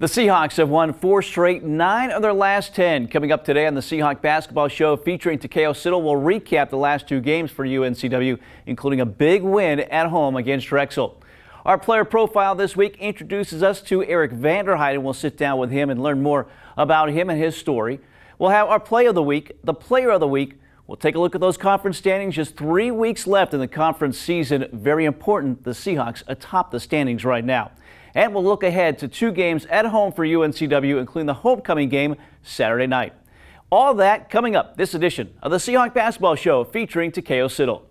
The Seahawks have won 4 straight, 9 of their last 10. Coming up today on the Seahawk Basketball Show featuring Takeo Siddle, we'll recap the last 2 games for UNCW, including a big win at home against Drexel. Our player profile this week introduces us to Eric Vanderheiden. We'll sit down with him and learn more about him and his story. We'll have our play of the week, the player of the week. We'll take a look at those conference standings. Just 3 weeks left in the conference season. Very important, the Seahawks atop the standings right now. And we'll look ahead to 2 games at home for UNCW, including the homecoming game Saturday night. All that coming up this edition of the Seahawk Basketball Show featuring Takeo Siddle.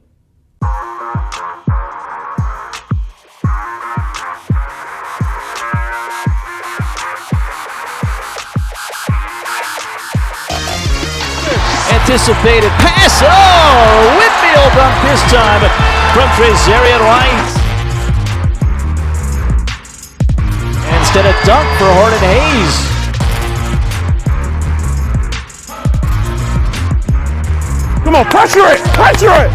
Anticipated pass. Oh, Whitfield bump this time from Trezarian White. Instead of dunk for Horton Hayes. Come on, pressure it! Pressure it!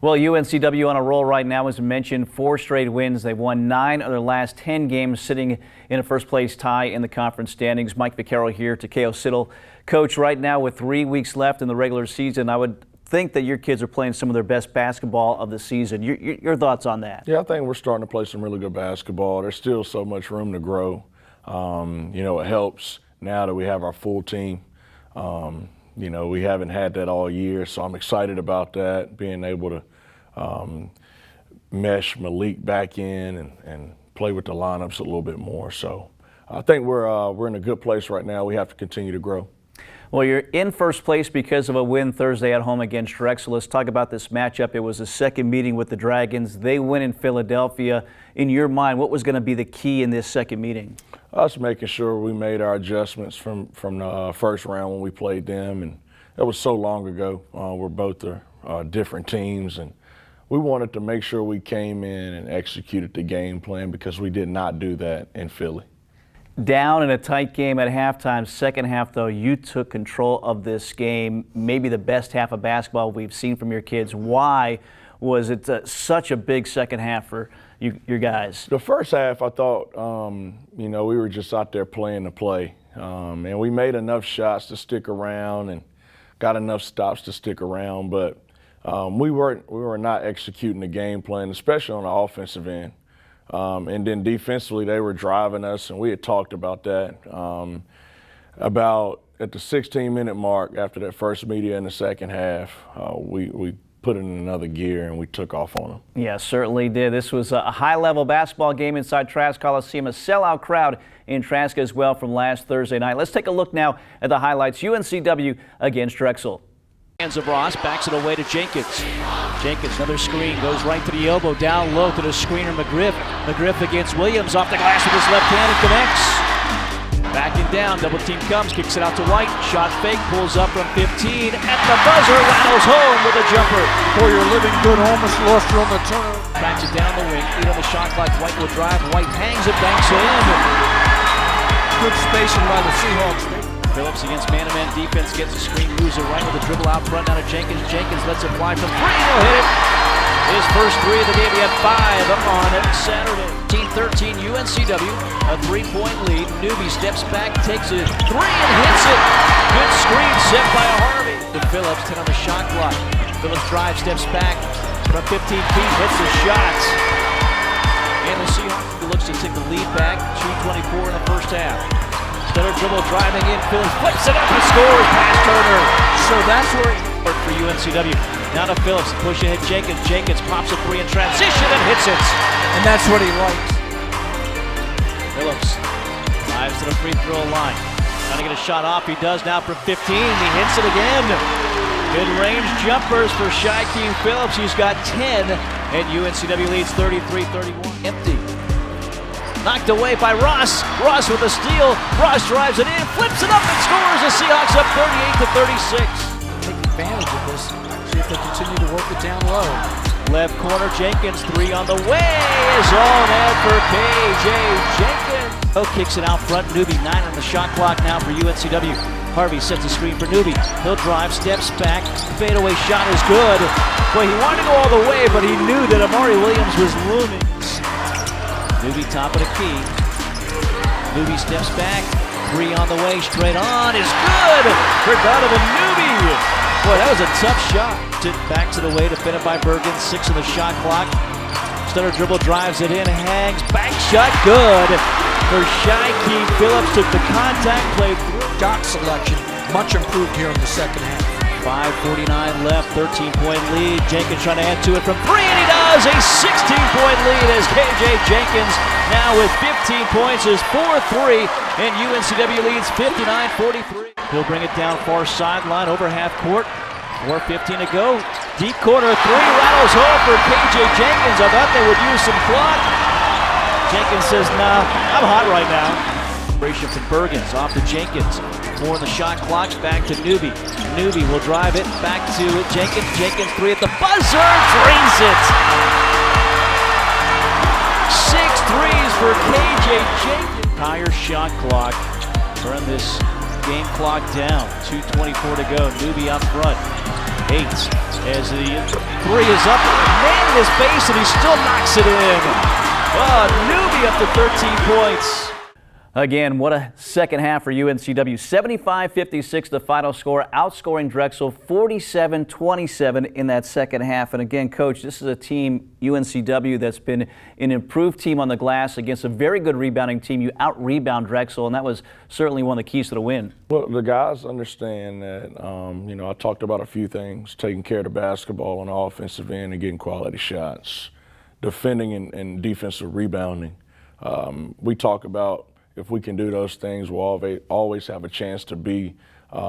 Well, UNCW on a roll right now, as mentioned, 4 straight wins. They've won 9 of their last 10 games, sitting in a first-place tie in the conference standings. Mike Vaccaro here, Takeo Siddle. Coach, right now with 3 weeks left in the regular season, I would think that your kids are playing some of their best basketball of the season. Your thoughts on that? Yeah, I think we're starting to play some really good basketball. There's still so much room to grow. It helps now that we have our full team. We haven't had that all year, so I'm excited about that, being able to mesh Malik back in and play with the lineups a little bit more. So I think we're in a good place right now. We have to continue to grow. Well, you're in first place because of a win Thursday at home against Drexel. Let's talk about this matchup. It was a second meeting with the Dragons. They win in Philadelphia. In your mind, what was going to be the key in this second meeting? Us making sure we made our adjustments from the first round when we played them, and that was so long ago. We're both different teams, and we wanted to make sure we came in and executed the game plan because we did not do that in Philly. Down in a tight game at halftime. Second half, though, you took control of this game, maybe the best half of basketball we've seen from your kids. Why was it such a big second half for your guys? The first half, I thought, we were just out there playing the play. And we made enough shots to stick around and got enough stops to stick around. But we were not executing the game plan, especially on the offensive end. And then defensively, they were driving us, and we had talked about that. About at the 16-minute mark after that first media in the second half, we put it in another gear and we took off on them. Yeah, certainly did. This was a high-level basketball game inside Trask Coliseum, a sellout crowd in Trask as well from last Thursday night. Let's take a look now at the highlights. UNCW against Drexel. Hands of Ross, backs it away to Jenkins. Jenkins, another screen, goes right to the elbow, down low to the screener McGriff. McGriff against Williams, off the glass with his left hand and connects. Backing down, double team comes, kicks it out to White. Shot fake, pulls up from 15. At the buzzer, rattles home with a jumper. For your living good, almost lost her on the turnover. Backs it down the wing, 8 on the shot clock. White will drive, White hangs it, banks it in. Good spacing by the Seahawks. Phillips against man-to-man defense, gets a screen, moves it right with a dribble out front, down to Jenkins. Jenkins lets it fly from 3, he'll hit it. His first 3 of the game, he had 5 on Saturday. 13 UNCW, a 3-point lead. Newby steps back, takes it 3 and hits it. Good screen set by Harvey. To Phillips, 10 on the shot clock. Phillips drives, steps back from 15 feet, hits the shot. And the Seahawks looks to take the lead back, 2:24 in the first half. Stutter dribble driving in, Phillips flips it up and scores past Turner. So that's where he worked for UNCW. Now to Phillips, push ahead Jenkins. Jenkins pops a 3 in transition and hits it. And that's what he likes. Phillips drives to the free throw line. Trying to get a shot off. He does now from 15. He hits it again. Mid-range jumpers for Shaquem Phillips. He's got 10, and UNCW leads 33-31. Empty. Knocked away by Ross. Ross with a steal. Ross drives it in, flips it up and scores. The Seahawks up 38-36. Take advantage of this. See if they continue to work it down low. Left corner, Jenkins, 3 on the way. Is all net for KJ Jenkins. Kicks it out front. Newby 9 on the shot clock now for UNCW. Harvey sets a screen for Newby. He'll drive, steps back. Fadeaway shot is good. Boy, he wanted to go all the way, but he knew that Amari Williams was looming. Newby top of the key. Newby steps back. 3 on the way, straight on is good for Donovan Newby. Boy, that was a tough shot. Back to the way, defended by Bergen. 6 on the shot clock. Stutter dribble, drives it in, hangs, bank shot, good for Shaquille Phillips. Took the contact, played through. Shot selection, much improved here in the second half. 5:49 left, 13-point lead. Jenkins trying to add to it from 3, and he does! A 16-point lead as KJ Jenkins now with 15 points is 4-3, and UNCW leads 59-43. He'll bring it down far sideline, over half court. 4:15 to go. Deep corner, 3 rattles home for KJ Jenkins. I thought they would use some clock. Jenkins says, nah, I'm hot right now. Celebration from Bergens, off to Jenkins. 4 on the shot clock, back to Newby. Newby will drive it, back to Jenkins. Jenkins 3 at the buzzer, drains it. 6 threes for KJ Jenkins. Higher shot clock. Turn this game clock down. 2:24 to go. Newby up front. Hates as the 3 is up. Man in his face, and he still knocks it in. Newby up to 13 points. Again, what a second half for UNCW. 75-56 the final score, outscoring Drexel 47-27 in that second half. And again, Coach, this is a team, UNCW, that's been an improved team on the glass against a very good rebounding team. You out-rebound Drexel, and that was certainly one of the keys to the win. Well, the guys understand that, I talked about a few things, taking care of the basketball on the offensive end and getting quality shots, defending and defensive rebounding. We talk about if we can do those things, we'll always have a chance to be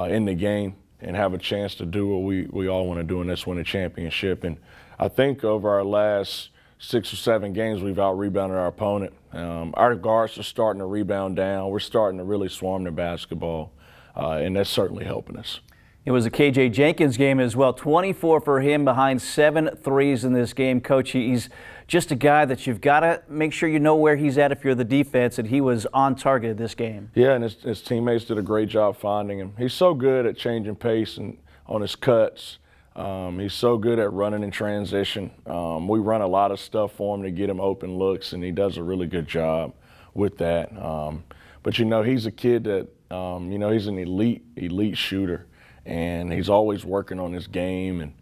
in the game and have a chance to do what we all want to do, and that's win a championship. And I think over our last 6 or 7 games, we've out-rebounded our opponent. Our guards are starting to rebound down. We're starting to really swarm the basketball, and that's certainly helping us. It was a KJ Jenkins game as well. 24 for him behind 7 threes in this game. Coach, he's just a guy that you've got to make sure you know where he's at if you're the defense, and he was on target this game. Yeah, and his teammates did a great job finding him. He's so good at changing pace and on his cuts. He's so good at running in transition. We run a lot of stuff for him to get him open looks, and he does a really good job with that. But, he's a kid that, he's an elite shooter. And he's always working on his game, and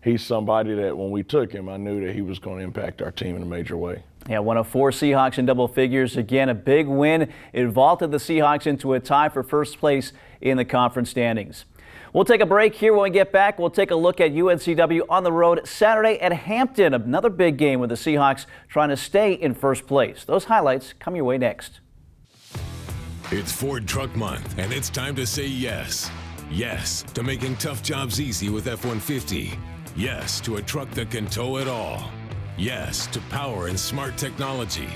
he's somebody that when we took him, I knew that he was going to impact our team in a major way. Yeah, one of 4 Seahawks in double figures. Again, a big win. It vaulted the Seahawks into a tie for first place in the conference standings. We'll take a break here. When we get back, we'll take a look at UNCW on the road Saturday at Hampton. Another big game with the Seahawks trying to stay in first place. Those highlights come your way next. It's Ford Truck Month, and it's time to say yes. Yes to making tough jobs easy with F-150. Yes to a truck that can tow it all. Yes to power and smart technology.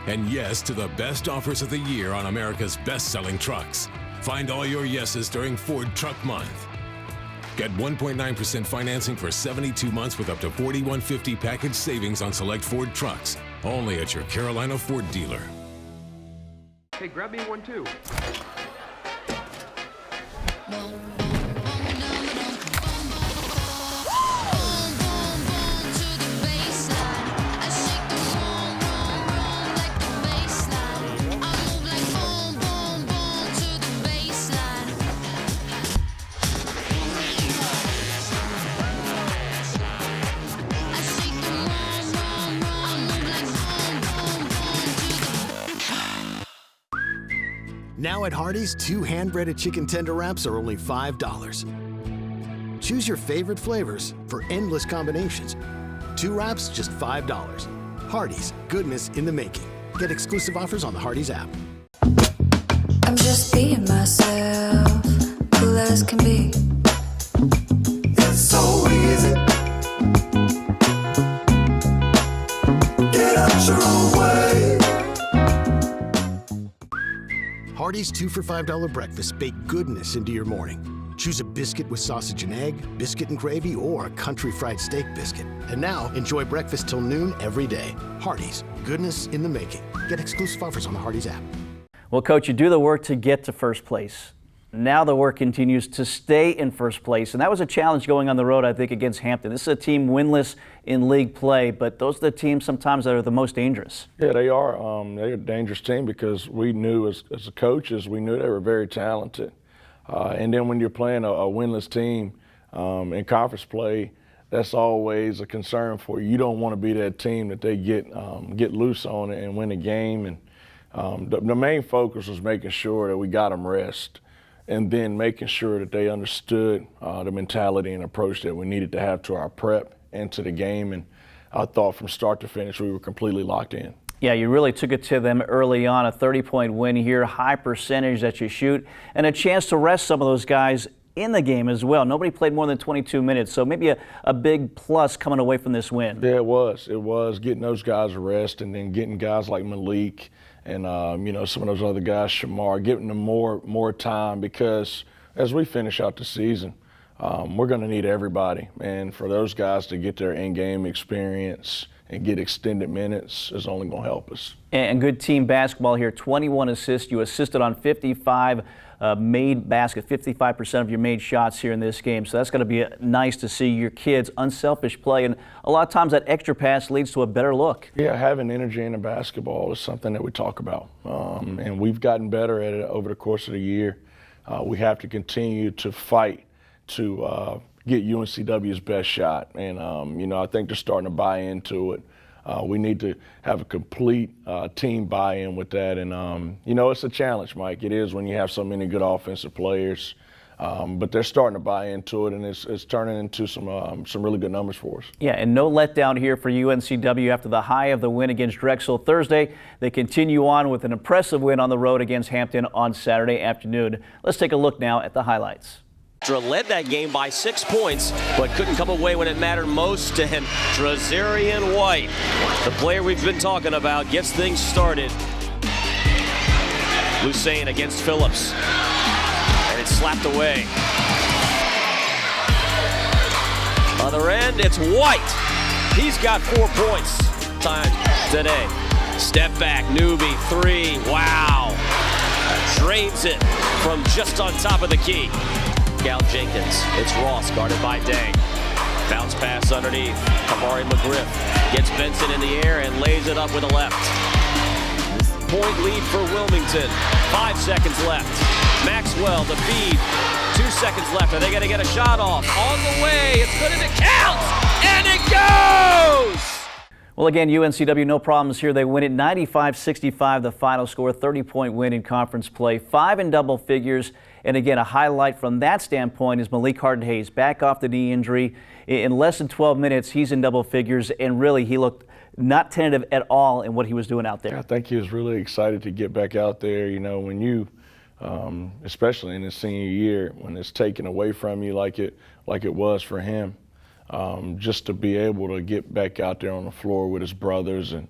And yes to the best offers of the year on America's best-selling trucks. Find all your yeses during Ford Truck Month. Get 1.9% financing for 72 months with up to $4,150 package savings on select Ford trucks. Only at your Carolina Ford dealer. Hey, grab me one too. Now at Hardee's, 2 hand-breaded chicken tender wraps are only $5. Choose your favorite flavors for endless combinations. 2 wraps, just $5. Hardee's, goodness in the making. Get exclusive offers on the Hardee's app. I'm just being myself, cool as can be. It's so easy. Get out your own way. Hardee's 2 for $5 breakfast bake goodness into your morning. Choose a biscuit with sausage and egg, biscuit and gravy, or a country fried steak biscuit. And now, enjoy breakfast till noon every day. Hardee's, goodness in the making. Get exclusive offers on the Hardee's app. Well, Coach, you do the work to get to first place. Now the work continues to stay in first place, and that was a challenge going on the road, I think, against Hampton. This is a team winless in league play, but those are the teams sometimes that are the most dangerous. Yeah, they are. They're a dangerous team because we knew as coaches, we knew they were very talented. And then when you're playing a winless team in conference play, that's always a concern for you. You don't want to be that team that they get loose on and win a game. And the main focus was making sure that we got them rest, and then making sure that they understood the mentality and approach that we needed to have to our prep and to the game. And I thought from start to finish we were completely locked in. Yeah, you really took it to them early on. A 30-point win here, high percentage that you shoot, and a chance to rest some of those guys in the game as well. Nobody played more than 22 minutes, so maybe a big plus coming away from this win. Yeah, it was. It was getting those guys a rest, and then getting guys like Malik and some of those other guys, Shamar, giving them more time, because as we finish out the season, we're going to need everybody. And for those guys to get their in-game experience and get extended minutes is only going to help us. And good team basketball here, 21 assists. You assisted on 55 made baskets, 55% of your made shots here in this game. So that's going to be nice to see your kids unselfish play. And a lot of times that extra pass leads to a better look. Yeah, having energy in the basketball is something that we talk about. And we've gotten better at it over the course of the year. We have to continue to fight to get UNCW's best shot. And, I think they're starting to buy into it. We need to have a complete team buy-in with that. And, it's a challenge, Mike. It is when you have so many good offensive players. But they're starting to buy into it, and it's turning into some really good numbers for us. Yeah, and no letdown here for UNCW after the high of the win against Drexel Thursday. They continue on with an impressive win on the road against Hampton on Saturday afternoon. Let's take a look now at the highlights. Led that game by 6 points, but couldn't come away when it mattered most. And Trazarian White, the player we've been talking about, gets things started. Lucane against Phillips, and it's slapped away. Other end, it's White. He's got 4 points time today. Step back, Newby, 3. Wow. Drains it from just on top of the key. Cal Jenkins, it's Ross guarded by Day. Bounce pass underneath. Kamari McGriff gets Benson in the air and lays it up with a left. Point lead for Wilmington. 5 seconds left. Maxwell the feed. 2 seconds left. Are they going to get a shot off? On the way. It's good and it counts. And it goes! Well, again, UNCW, no problems here. They win it 95-65, the final score, 30-point win in conference play, 5 in double figures. And again, a highlight from that standpoint is Malik Harden-Hayes back off the knee injury. In less than 12 minutes, he's in double figures, and really he looked not tentative at all in what he was doing out there. I think he was really excited to get back out there. When you, especially in his senior year, when it's taken away from you like it was for him, just to be able to get back out there on the floor with his brothers and,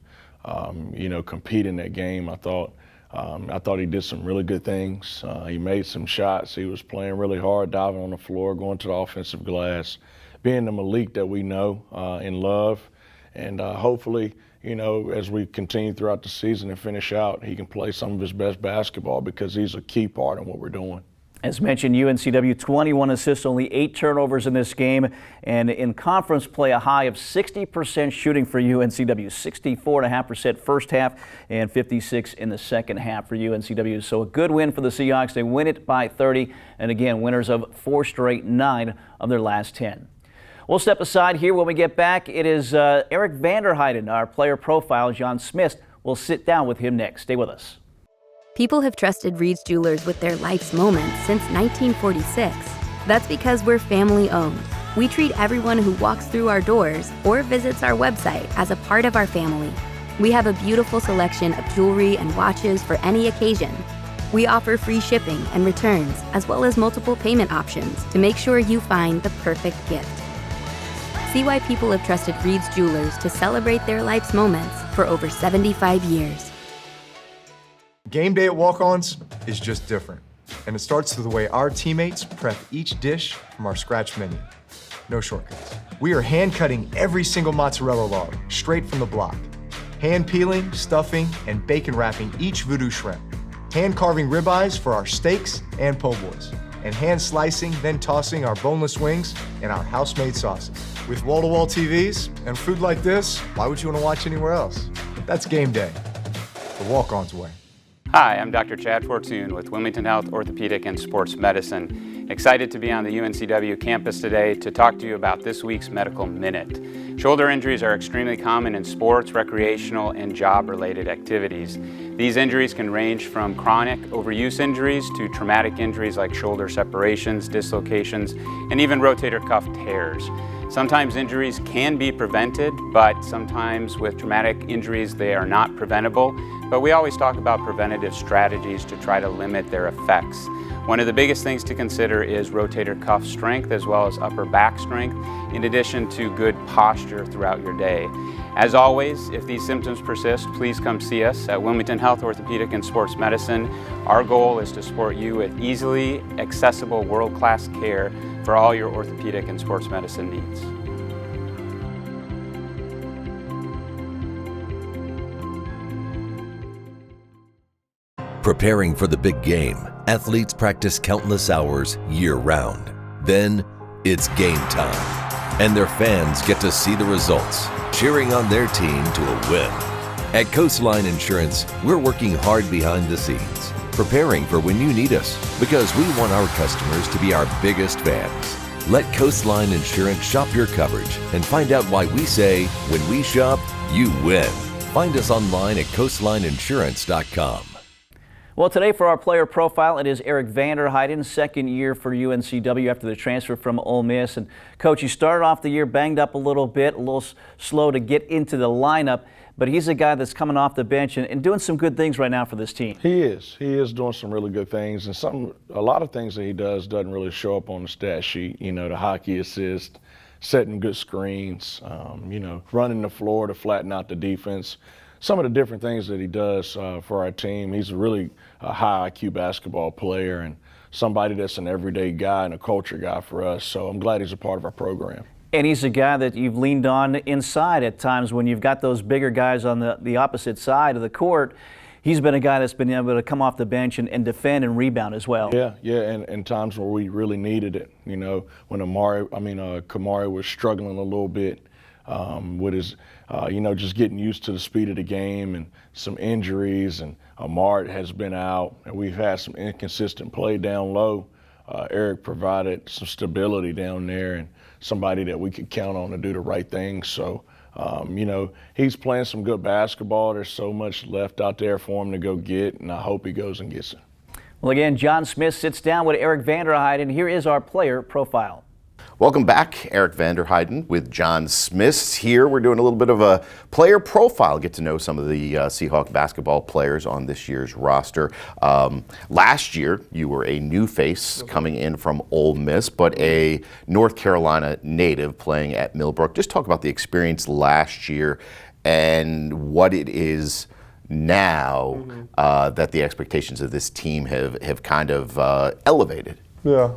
compete in that game, I thought he did some really good things. He made some shots. He was playing really hard, diving on the floor, going to the offensive glass, being the Malik that we know and love. And hopefully, as we continue throughout the season and finish out, he can play some of his best basketball, because he's a key part in what we're doing. As mentioned, UNCW 21 assists, only 8 turnovers in this game, and in conference play a high of 60% shooting for UNCW, 64.5% first half and 56 in the second half for UNCW. So a good win for the Seahawks. They win it by 30, and again, winners of 4 straight, 9 of their last 10. We'll step aside here. When we get back, it is Eric Vanderheiden, our player profile. John Smith will sit down with him next. Stay with us. People have trusted Reed's Jewelers with their life's moments since 1946. That's because we're family owned. We treat everyone who walks through our doors or visits our website as a part of our family. We have a beautiful selection of jewelry and watches for any occasion. We offer free shipping and returns, as well as multiple payment options to make sure you find the perfect gift. See why people have trusted Reed's Jewelers to celebrate their life's moments for over 75 years. Game day at Walk-Ons is just different. And it starts with the way our teammates prep each dish from our scratch menu. No shortcuts. We are hand cutting every single mozzarella log straight from the block. Hand peeling, stuffing, and bacon wrapping each voodoo shrimp. Hand carving ribeyes for our steaks and po' boys. And hand slicing, then tossing our boneless wings and our house-made sauces. With wall-to-wall TVs and food like this, why would you want to watch anywhere else? That's game day, the walk-on's way. Hi, I'm Dr. Chad Fortune with Wilmington Health Orthopedic and Sports Medicine. Excited to be on the UNCW campus today to talk to you about this week's Medical Minute. Shoulder injuries are extremely common in sports, recreational, and job-related activities. These injuries can range from chronic overuse injuries to traumatic injuries like shoulder separations, dislocations, and even rotator cuff tears. Sometimes injuries can be prevented, but sometimes with traumatic injuries they are not preventable. But we always talk about preventative strategies to try to limit their effects. One of the biggest things to consider is rotator cuff strength as well as upper back strength, in addition to good posture throughout your day. As always, if these symptoms persist, please come see us at Wilmington Health Orthopedic and Sports Medicine. Our goal is to support you with easily accessible world-class care for all your orthopedic and sports medicine needs. Preparing for the big game, athletes practice countless hours year-round. Then, it's game time, and their fans get to see the results, cheering on their team to a win. At Coastline Insurance, we're working hard behind the scenes, preparing for when you need us, because we want our customers to be our biggest fans. Let Coastline Insurance shop your coverage and find out why we say, when we shop, you win. Find us online at coastlineinsurance.com. Well, today for our player profile, it is Eric Vanderheiden, second year for UNCW after the transfer from Ole Miss. And Coach, you started off the year banged up a little bit, a little slow to get into the lineup, but he's a guy that's coming off the bench and doing some good things right now for this team. He is doing some really good things, and a lot of things that he does doesn't really show up on the stat sheet. You know, the hockey assist, setting good screens, running the floor to flatten out the defense. Some of the different things that he does for our team. He's a really high IQ basketball player and somebody that's an everyday guy and a culture guy for us. So I'm glad he's a part of our program. And he's a guy that you've leaned on inside at times when you've got those bigger guys on the opposite side of the court. He's been a guy that's been able to come off the bench and defend and rebound as well. Yeah, and times where we really needed it. You know, when Kamari was struggling a little bit with his, just getting used to the speed of the game and some injuries, and Amart has been out, and we've had some inconsistent play down low. Eric provided some stability down there and somebody that we could count on to do the right thing. So, he's playing some good basketball. There's so much left out there for him to go get, and I hope he goes and gets it. Well, again, John Smith sits down with Eric Vanderheiden. Here is our player profile. Welcome back, Eric Vanderheiden with John Smith here. We're doing a little bit of a player profile, get to know some of the Seahawk basketball players on this year's roster. Last year, you were a new face coming in from Ole Miss, but a North Carolina native playing at Millbrook. Just talk about the experience last year and what it is now that the expectations of this team have kind of elevated. Yeah.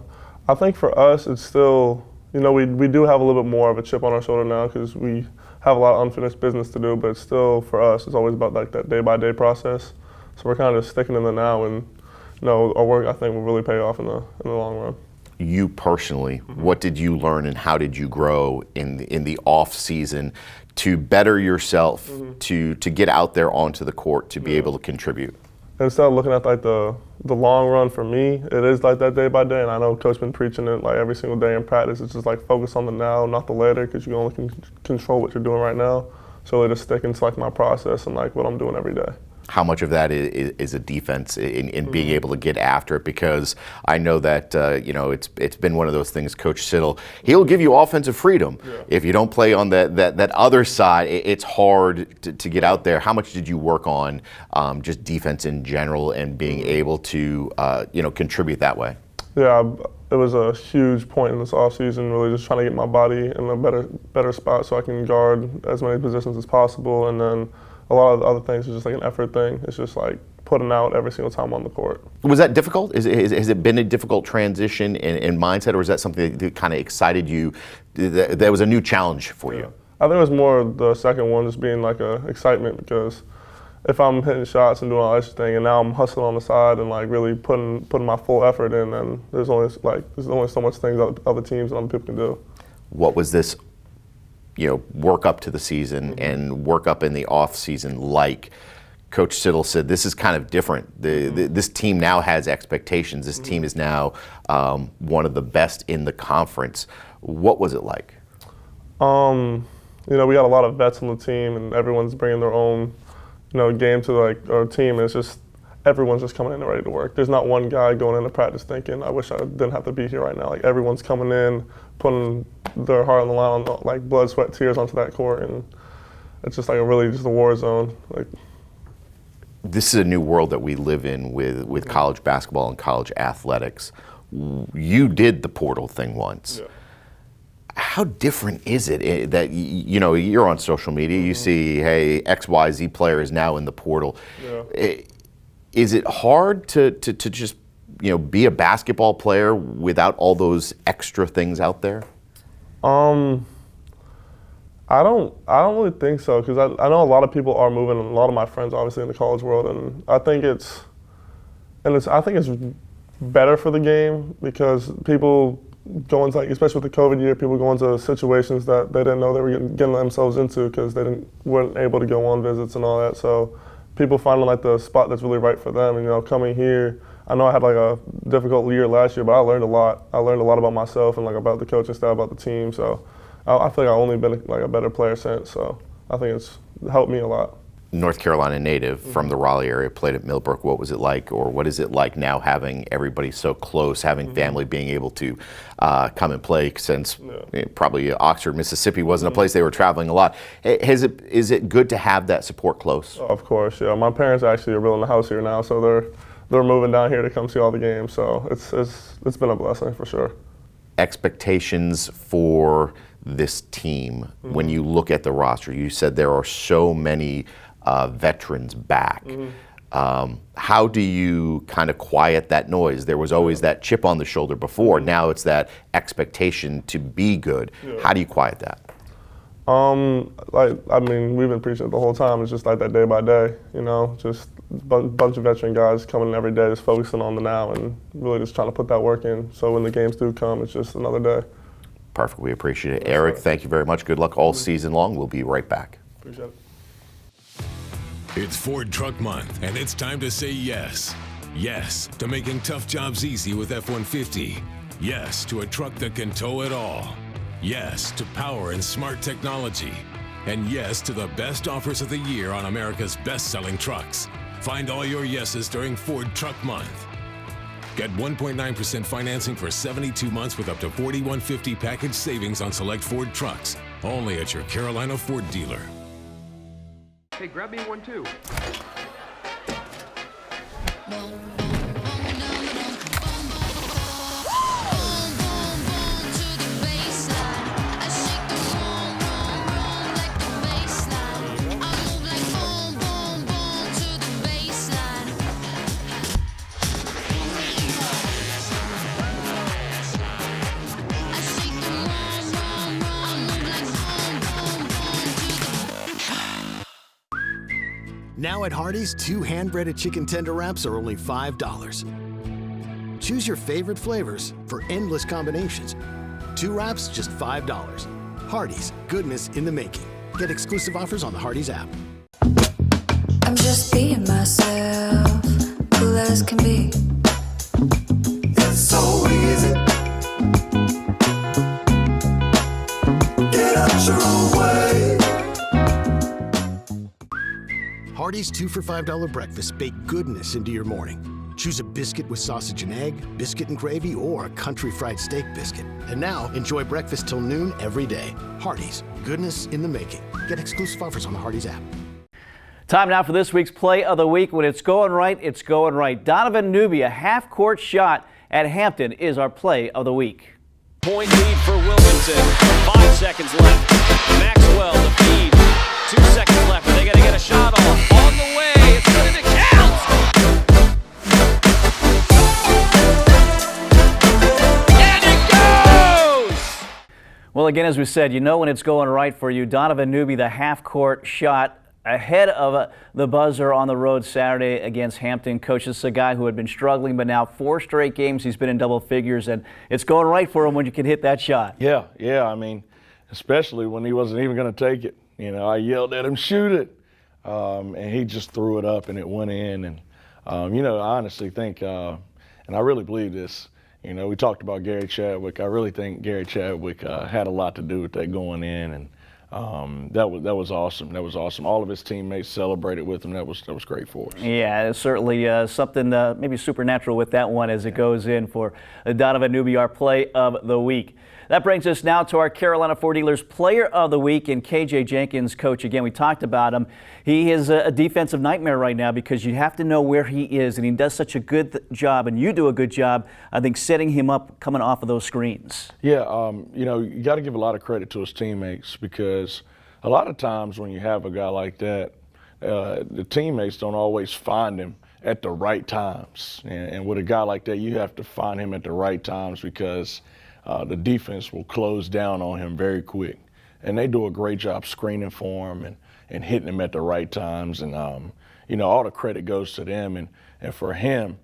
I think for us, it's still, we do have a little bit more of a chip on our shoulder now because we have a lot of unfinished business to do, but still for us, it's always about like that day-by-day process. So we're kind of just sticking in the now, and our work, I think, will really pay off in the long run. You personally, what did you learn and how did you grow in the off season to better yourself, to get out there onto the court, to be able to contribute? Instead of looking at like the long run for me, it is like that day by day, and I know Coach been preaching it like every single day in practice. It's just like focus on the now, not the later, because you only can control what you're doing right now. So it just sticking to like my process and like what I'm doing every day. How much of that is a defense in being able to get after it? Because I know that it's been one of those things. Coach Siddle, he'll give you offensive freedom. Yeah. If you don't play on that other side, it's hard to get out there. How much did you work on just defense in general and being able to contribute that way? Yeah, it was a huge point in this offseason, really just trying to get my body in a better spot so I can guard as many positions as possible, and then a lot of the other things is just like an effort thing. It's just like putting out every single time on the court. Was that difficult? Has it been a difficult transition in mindset, or is that something that kind of excited you? That was a new challenge for you? I think it was more the second one, just being like a excitement, because if I'm hitting shots and doing all that thing, and now I'm hustling on the side and like really putting my full effort in, and there's only so much things other teams and other people can do. What was this, work up to the season and work up in the off season like? Coach Siddle said this is kind of different. This team now has expectations. This team is now one of the best in the conference. What was it like? We got a lot of vets on the team, and everyone's bringing their own, game to like our team. It's just everyone's just coming in and ready to work. There's not one guy going into practice thinking, I wish I didn't have to be here right now. Like everyone's coming in, putting their heart on the line, like blood, sweat, tears onto that court, and it's just like just a war zone. Like, this is a new world that we live in with college basketball and college athletics. You did the portal thing once. Yeah. How different is it that, you're on social media, you see, hey, XYZ player is now in the portal. Yeah. Is it hard to just, be a basketball player without all those extra things out there? I don't really think so, because I know a lot of people are moving, and a lot of my friends obviously in the college world, and I think it's better for the game, because people go into, like, especially with the COVID year, people go into situations that they didn't know they were getting themselves into, because they weren't able to go on visits and all that. So people finding like the spot that's really right for them, and coming here. I know I had like a difficult year last year, but I learned a lot. I learned a lot about myself and like about the coaching style, about the team. So I feel like I've only been like a better player since, so I think it's helped me a lot. North Carolina native from the Raleigh area, played at Millbrook. What was it like, or what is it like now having everybody so close, having family being able to come and play, since probably Oxford, Mississippi wasn't a place they were traveling a lot. Is it good to have that support close? Oh, of course, yeah. My parents actually are building a house here now, so they're moving down here to come see all the games, so it's been a blessing for sure. Expectations for this team, when you look at the roster, you said there are so many veterans back. How do you kind of quiet that noise? There was always that chip on the shoulder before. Now it's that expectation to be good. Yeah. How do you quiet that? We've been preaching it the whole time. It's just like that day by day, just a bunch of veteran guys coming in every day, just focusing on the now and really just trying to put that work in. So when the games do come, it's just another day. Perfect. We appreciate it. Eric, thank you very much. Good luck all season long. We'll be right back. Appreciate it. It's Ford Truck Month, and it's time to say yes. Yes to making tough jobs easy with F-150. Yes to a truck that can tow it all. Yes to power and smart technology. And yes to the best offers of the year on America's best-selling trucks. Find all your yeses during Ford Truck Month. Get 1.9% financing for 72 months with up to $4,150 package savings on select Ford trucks. Only at your Carolina Ford dealer. Hey, grab me one too. Now at Hardee's, 2 hand-breaded chicken tender wraps are only $5. Choose your favorite flavors for endless combinations. 2 wraps, just $5. Hardee's, goodness in the making. Get exclusive offers on the Hardee's app. I'm just being myself, cool as can be. It's so easy. Get out your own way. Hardee's 2 for $5 breakfast bake goodness into your morning. Choose a biscuit with sausage and egg, biscuit and gravy, or a country fried steak biscuit. And now, enjoy breakfast till noon every day. Hardee's, goodness in the making. Get exclusive offers on the Hardee's app. Time now for this week's Play of the Week. When it's going right, it's going right. Donovan Newby, a half-court shot at Hampton, is our Play of the Week. Point lead for Wilmington. 5 seconds left. Maxwell, the feed. 2 seconds left. They got to get a shot off. On the way. It's going to count. Well, again, as we said, you know when it's going right for you. Donovan Newby, the half-court shot ahead of the buzzer on the road Saturday against Hampton. Coach, this is a guy who had been struggling, but now 4 straight games he's been in double figures, and it's going right for him when you can hit that shot. Yeah. I mean, especially when he wasn't even going to take it. You know, I yelled at him, shoot it, and he just threw it up and it went in. And, you know, I honestly think, and I really believe this, you know, we talked about Gary Chadwick. I really think Gary Chadwick had a lot to do with that going in, and that was awesome. That was awesome. All of his teammates celebrated with him. That was great for us. Yeah, it's certainly something maybe supernatural with that one as it goes in for Donovan Newby, our play of the week. That brings us now to our Carolina Ford Dealers Player of the Week, and KJ Jenkins. Coach, again, we talked about him. He is a defensive nightmare right now because you have to know where he is, and he does such a good job, and you do a good job, I think, setting him up coming off of those screens. Yeah, you know, you got to give a lot of credit to his teammates because a lot of times when you have a guy like that, the teammates don't always find him at the right times. And with a guy like that, you have to find him at the right times because the defense will close down on him very quick. And they do a great job screening for him and hitting him at the right times. And, you know, all the credit goes to them. And for him,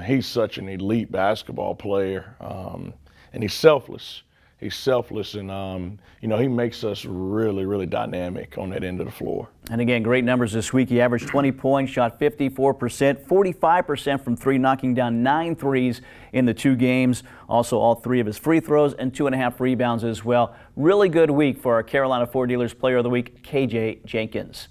he's such an elite basketball player. And he's selfless. He's selfless, and you know, he makes us really, really dynamic on that end of the floor. And again, great numbers this week. He averaged 20 points, shot 54%, 45% from 3, knocking down 9 threes in the 2 games. Also, all 3 of his free throws and 2.5 rebounds as well. Really good week for our Carolina Ford Dealers Player of the Week, KJ Jenkins.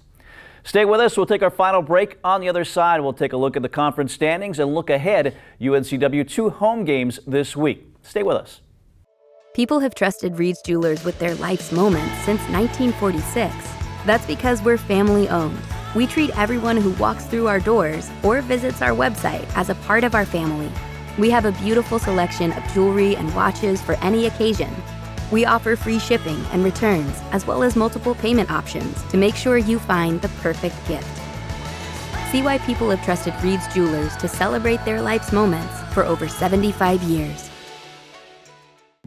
Stay with us. We'll take our final break. On the other side, we'll take a look at the conference standings and look ahead UNCW 2 home games this week. Stay with us. People have trusted Reed's Jewelers with their life's moments since 1946. That's because we're family owned. We treat everyone who walks through our doors or visits our website as a part of our family. We have a beautiful selection of jewelry and watches for any occasion. We offer free shipping and returns, as well as multiple payment options to make sure you find the perfect gift. See why people have trusted Reed's Jewelers to celebrate their life's moments for over 75 years.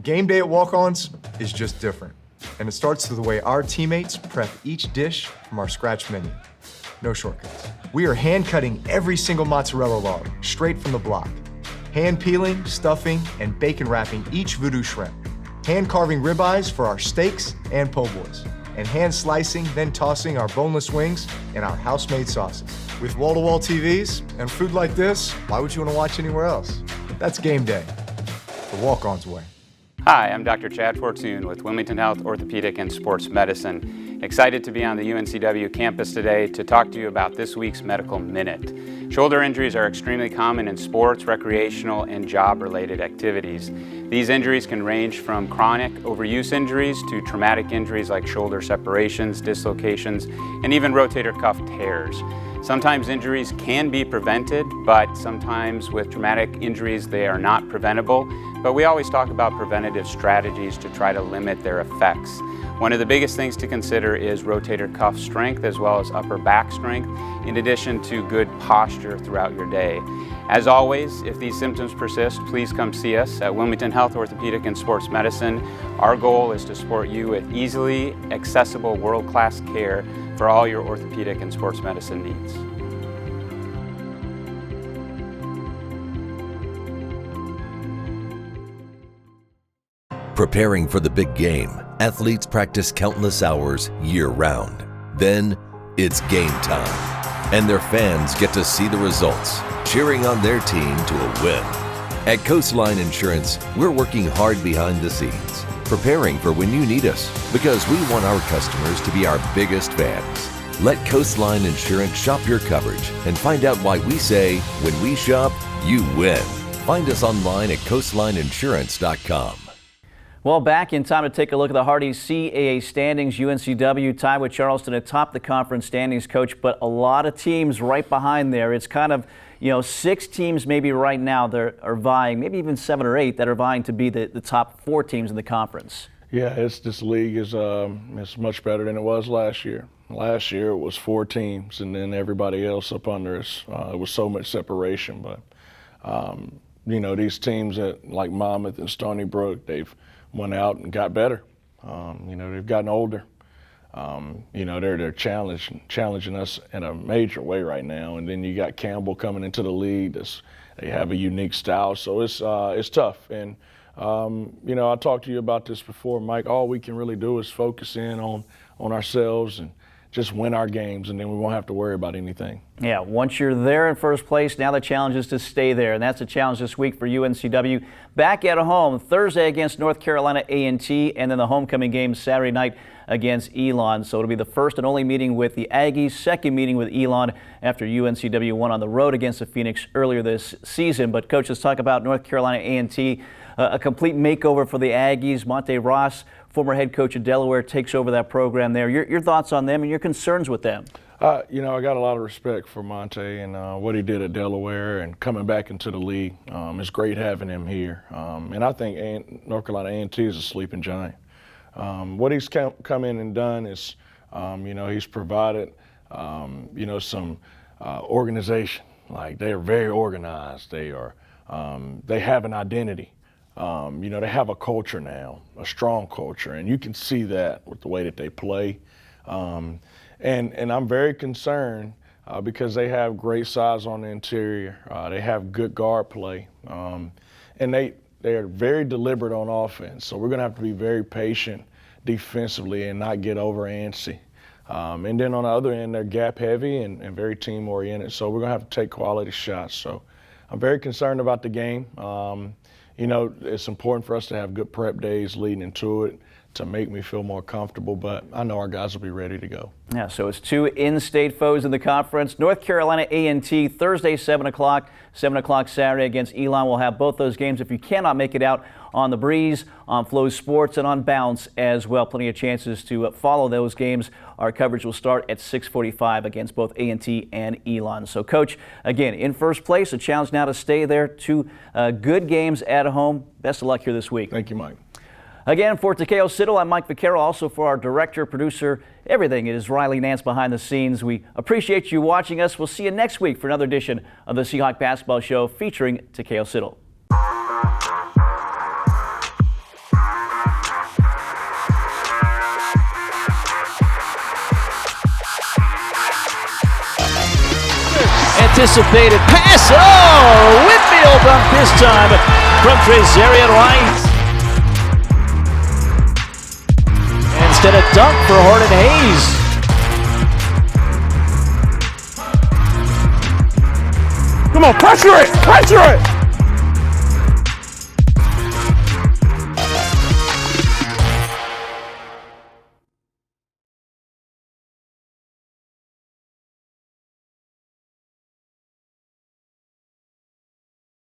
Game day at Walk-Ons is just different, and it starts with the way our teammates prep each dish from our scratch menu. No shortcuts. We are hand-cutting every single mozzarella log straight from the block, hand-peeling, stuffing, and bacon wrapping each voodoo shrimp, hand-carving ribeyes for our steaks and po' boys, and hand-slicing, then tossing our boneless wings in our house-made sauces. With wall-to-wall TVs and food like this, why would you want to watch anywhere else? That's game day, the Walk-Ons way. Hi, I'm Dr. Chad Fortune with Wilmington Health Orthopedic and Sports Medicine. Excited to be on the UNCW campus today to talk to you about this week's Medical Minute. Shoulder injuries are extremely common in sports, recreational, and job-related activities. These injuries can range from chronic overuse injuries to traumatic injuries like shoulder separations, dislocations, and even rotator cuff tears. Sometimes injuries can be prevented, but sometimes with traumatic injuries they are not preventable. But we always talk about preventative strategies to try to limit their effects. One of the biggest things to consider is rotator cuff strength as well as upper back strength, in addition to good posture throughout your day. As always, if these symptoms persist, please come see us at Wilmington Health Orthopedic and Sports Medicine. Our goal is to support you with easily accessible world-class care for all your orthopedic and sports medicine needs. Preparing for the big game, athletes practice countless hours year-round. Then, it's game time, and their fans get to see the results, cheering on their team to a win. At Coastline Insurance, we're working hard behind the scenes, preparing for when you need us, because we want our customers to be our biggest fans. Let Coastline Insurance shop your coverage and find out why we say, when we shop, you win. Find us online at coastlineinsurance.com. Well, back in time to take a look at the Hardy CAA standings. UNCW tied with Charleston atop the conference standings, Coach, but a lot of teams right behind there. It's kind of, 6 teams maybe right now that are vying, maybe even 7 or 8 that are vying to be the top 4 teams in the conference. Yeah, this league is it's much better than it was last year. Last year it was 4 teams, and then everybody else up under us. It was so much separation, but these teams like Monmouth and Stony Brook, they've went out and got better. You know, they've gotten older. You know, they're challenging us in a major way right now. And then you got Campbell coming into the league. They have a unique style, so it's tough. And you know, I talked to you about this before, Mike. All we can really do is focus in on ourselves and just win our games, and then we won't have to worry about anything. Yeah, once you're there in first place, now the challenge is to stay there, and that's the challenge this week for UNCW. Back at home Thursday against North Carolina A&T, and then the homecoming game Saturday night against Elon. So it'll be the first and only meeting with the Aggies, second meeting with Elon after UNCW won on the road against the Phoenix earlier this season. But Coach, let's talk about North Carolina A&T, a complete makeover for the Aggies. Monte Ross, former head coach of Delaware, takes over that program there. Your thoughts on them and your concerns with them? You know, I got a lot of respect for Monte and what he did at Delaware and coming back into the league. It's great having him here. And I think North Carolina A&T is a sleeping giant. What he's come in and done is, you know, he's provided, you know, some organization. Like, they are very organized. They have an identity. You know, they have a culture now, a strong culture, and you can see that with the way that they play. And I'm very concerned because they have great size on the interior. They have good guard play, and they are very deliberate on offense. So we're going to have to be very patient defensively and not get over antsy. And then on the other end, they're gap heavy and very team oriented. So we're going to have to take quality shots. So I'm very concerned about the game. You know, it's important for us to have good prep days leading into it to make me feel more comfortable, but I know our guys will be ready to go. Yeah, so it's two in-state foes in the conference. North Carolina A&T Thursday, 7 o'clock, 7 o'clock Saturday against Elon. We'll have both those games if you cannot make it out on The Breeze, on Flow Sports, and on Bounce as well. Plenty of chances to follow those games. Our coverage will start at 6:45 against both A&T and Elon. So, Coach, again, in first place, a challenge now to stay there. Two good games at home. Best of luck here this week. Thank you, Mike. Again, for Takeo Siddle, I'm Mike Vaccaro. Also for our director, producer, everything, it is Riley Nance behind the scenes. We appreciate you watching us. We'll see you next week for another edition of the Seahawk Basketball Show featuring Takeo Siddle. Anticipated pass. Oh, Whitfield dunk this time from Trezarian White. Instead of dunk for Horton Hayes. Come on, pressure it! Pressure it!